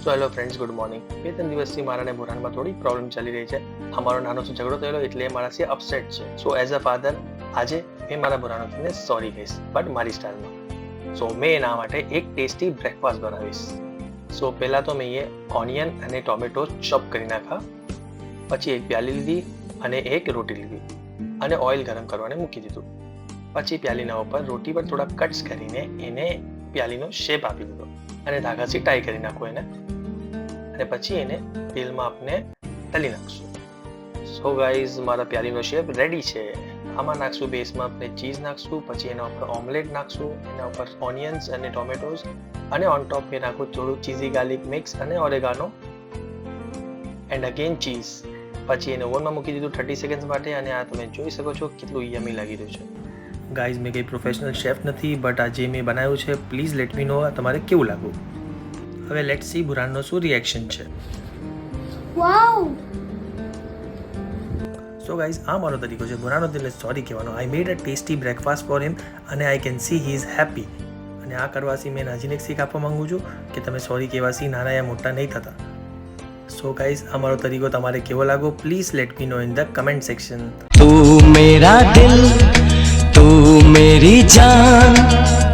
So hello friends, good morning. 2-3 દિવસથી મારા ને બુરાનમાં થોડી પ્રોબ્લેમ ચાલી રહી છે. અમારો નાનો સો ઝઘડો થયેલો એટલે મારાથી અપસેટ છે. સો એઝ અ ફાધર આજે મેં મારા બુરાનોને સોરી કહીશ, બટ મારી સ્ટાઇલમાં. સો મેં એના માટે એક ટેસ્ટી બ્રેકફાસ્ટ બનાવીશ. સો પહેલાં તો મેં એ ઓનિયન અને ટોમેટો ચોપ કરી નાખા, પછી એક પ્યાલી લીધી અને એક રોટી લીધી અને ઓઇલ ગરમ કરવાને મૂકી દીધું. પછી પ્યાલીના ઉપર રોટી પર થોડા કટ્સ કરીને એને પ્યાલીનો શેપ આપી દીધો અને ધાગાથી ટાઈ કરી નાખો એને, અને પછી એને તેલમાં આપણે તળી નાખશું. સો ગાઈઝ, મારા પ્યાલીનો શેપ રેડી છે. આમાં નાખશું બેસમાં આપણે ચીઝ નાખશું, પછી એના ઉપર ઓમલેટ નાખશું, એના ઉપર ઓનિયન્સ અને ટોમેટોઝ, અને ઓન ટોપ મેં નાખું થોડું ચીઝી ગાર્લિક મિક્સ અને ઓરેગાનો એન્ડ અગેન ચીઝ. પછી એને ઓવનમાં મૂકી દીધું 30 સેકન્ડ્સ માટે, અને આ તમે જોઈ શકો છો કેટલું યમી લાગી રહ્યું છે. ગાઈઝ, મેં કંઈ પ્રોફેશનલ શેફ નથી, બટ આ જે મેં બનાવ્યું છે પ્લીઝ લેટ મી નો તમારે કેવું લાગ્યું. હવે લેટ સી બુરાનનો શું રિએક્શન છે. વાવ! સો ગાઈઝ, આ મારો તરીકો છે બુરાનો દિલને સોરી કહેવાનો. આઈ મેડ અ ટેસ્ટી બ્રેકફાસ્ટ ફોર હિમ અને I can see he is happy. અને આ કરવાથી મેં નાજીને એક શીખ આપવા માંગુ છું કે તમે સોરી કહેવાથી નાના યા મોટા નહીં થતા. સો ગાઈઝ, આ મારો તરીકો તમારે કેવો લાગ્યો please let me no in the comment section. तू मेरा दिल, तू मेरी जान.